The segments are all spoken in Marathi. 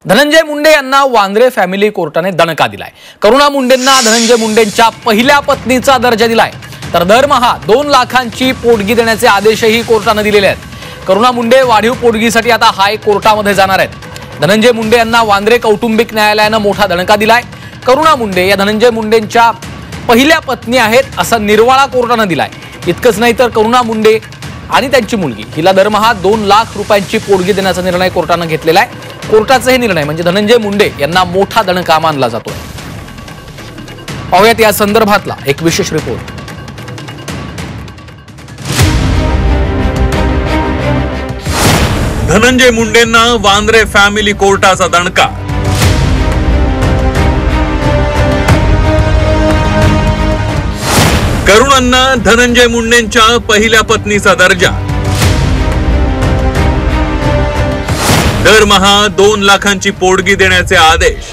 धनंजय मुंडे यांना वांद्रे फॅमिली कोर्टाने दणका दिलाय। करुणा मुंडेंना धनंजय मुंडेंच्या पहिल्या पत्नीचा दर्जा दिलाय, तर दरमहा 2 लाखांची पोटगी देण्याचे आदेशही कोर्टाने दिलेले आहेत। करुणा मुंडे वाढीव पोटगीसाठी आता हायकोर्टामध्ये जाणार आहेत। धनंजय मुंडे यांना वांद्रे कौटुंबिक न्यायालयाने मोठा दणका दिलाय। करुणा मुंडे या धनंजय मुंडेंच्या पहिल्या पत्नी आहेत असा निर्वाळा कोर्टाने दिलाय। इतकंच नाही तर करुणा मुंडे आणि त्यांची मुलगी हिला दरमहा 2 लाख रुपयांची पोटगी देण्याचा निर्णय कोर्टाने घेतलेला आहे। कोर्टाचा हे निर्णय म्हणजे धनंजय मुंडे यांना मोठा दणका मानला जातोय। पाहूयात या संदर्भातला एक विशेष रिपोर्ट। धनंजय मुंडेंना वांद्रे फॅमिली कोर्टाचा दणका। करुणांना धनंजय मुंडेंच्या पहिल्या पत्नीचा दर्जा, दरमहा 2 लाखांची पोटगी देण्याचे आदेश।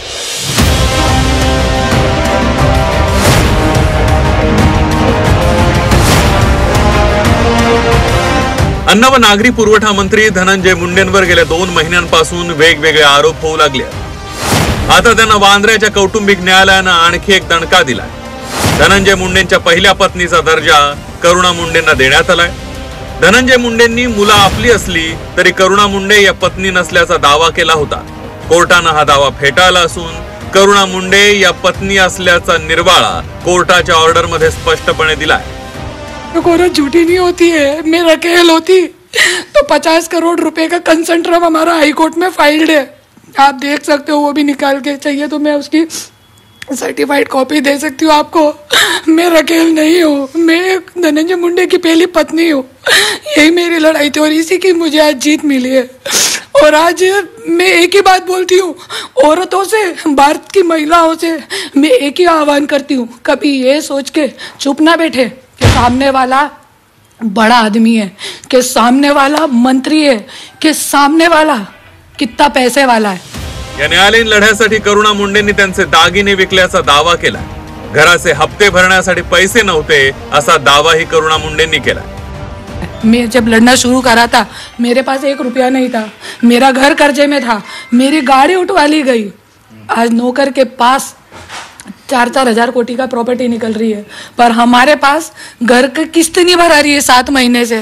अन्न व नागरी पुरवठा मंत्री धनंजय मुंडेंवर गेल्या 2 महिन्यांपासून वेगवेगळे आरोप होऊ लागले। आता त्यांना वांद्र्याच्या कौटुंबिक न्यायालयाने आणखी एक दणका दिलाय। धनंजय मुंडेंच्या पहिल्या पत्नीचा दर्जा करुणा मुंडेंना देण्यात आलाय। धनंजय मुंडेंनी मुलं आपली असली तरी करुणा मुंडे या पत्नी नसल्याचा दावा केला होता। कोर्टाने हा दावा फेटाळला असून करुणा मुंडे या पत्नी असल्याचा निर्वाळा कोर्टाच्या ऑर्डर मध्ये स्पष्टपणे दिलाय। औरत झूठी नहीं होती है, मैं रकेल होती तो 50 करोड़ रुपए का कंसेंट ड्रम हमारा हाई कोर्ट में फाइल्ड है, आप देख सकते हो। वो भी निकाल के चाहिए तो मैं उसकी सर्टिफाइड कॉपी दे सकती हूँ आपको। मैं रकेल नहीं हूँ, मैं धनंजय मुंडे की पहली पत्नी हूँ। यही मेरी लड़ाई थी और इसी की मुझे आज जीत मिली है। और आज मैं एक ही बात बोलती हूँ औरतों से, भारत की महिलाओं से मैं एक ही आह्वान करती हूँ, कभी ये सोच के चुप ना बैठे कि सामने वाला बड़ा आदमी है, कि सामने वाला मंत्री है, कि सामने वाला कितना पैसे वाला है। या न्यायालयीन लढ्यासाठी करुणा मुंडेंनी त्यांचे दागिने विकल्याचा दावा केला। घराचे हप्ते भरण्यासाठी पैसे नव्हते असा दावाही करुणा मुंडेंनी केला। मैं जब लड़ना शुरू करा था मेरे पास 1 रुपया नहीं था, मेरा घर कर्जे में था, मेरी गाड़ी उठवा ली गई। आज नौकर के पास 4-4 हजार कोटी का प्रॉपर्टी निकल रही है, पर हमारे पास घर की किस्त नहीं भरा रही है 7 महीने से।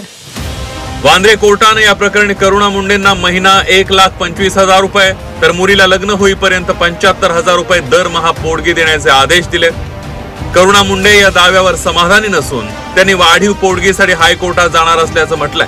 वांद्रे कोर्टाने या प्रकरणी करुणा मुंडेंना महिना 1,25,000 रुपये तर मुलीला लग्न होईपर्यंत 75,000 रुपये दरमहा पोटगी देण्याचे आदेश दिले। करुणा मुंडे या दाव्यावर समाधानी नसून त्यांनी वाढीव पोटगीसाठी हायकोर्टात जाणार असल्याचं म्हटलंय।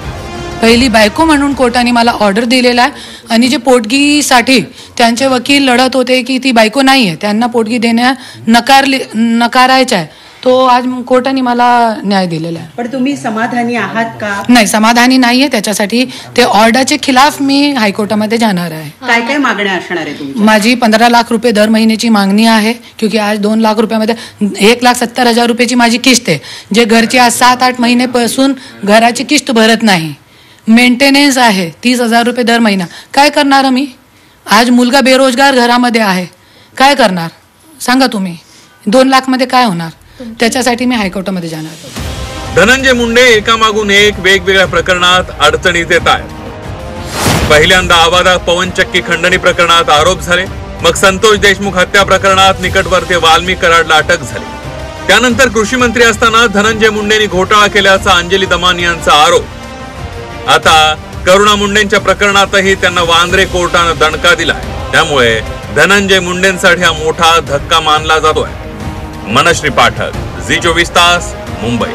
पहिली बायको म्हणून कोर्टाने मला ऑर्डर दिलेला आहे आणि जे पोटगीसाठी त्यांचे वकील लढत होते की ती बायको नाहीये, त्यांना पोटगी देण्या नकारायचं आहे, तो आज कोर्टाने मला न्याय दिलेला आहे। पण तुम्ही समाधानी आहात का? नाही, समाधानी नाहीये। त्याच्यासाठी ते ऑर्डरचे खिलाफ मी हायकोर्टामध्ये जाणार आहे। काय काय मागण्या असणार आहे तुमची? माझी 15 लाख रुपये दर महिन्याची मागणी आहे, क्योंकि आज 2 लाख रुपयामध्ये 1,70,000 रुपयाची माझी किस्त आहे, जे घरची आज 7-8 महिन्यापासून घराची किस्त भरत नाही। मेंटेनन्स आहे 30,000 रुपये दर महिना। काय करणार मी? आज मुलगा बेरोजगार घरामध्ये आहे, काय करणार सांगा तुम्ही? 2 लाख मध्ये काय होणार? त्याच्यासाठी मी हायकोर्टामध्ये जाणार। धनंजय मुंडे एकामागून एक वेगवेगळ्या प्रकरणात अडचणीत येत आहेत। पहिल्यांदा आवादा पवनचक्की खंडणी प्रकरणात आरोप झाले, मग संतोष देशमुख हत्या प्रकरणात निकटवर्तीय वाल्मी कराडला अटक झाली। त्यानंतर कृषी मंत्री असताना धनंजय मुंडेंनी घोटाळा केल्याचा अंजली दमानी यांचा आरोप। आता करुणा मुंडेंच्या प्रकरणातही त्यांना वांद्रे कोर्टाने दणका दिलाय। त्यामुळे धनंजय मुंडेंसाठी हा मोठा धक्का मानला जातोय। मनश्री पाठक, झी 24 तास, मुंबई।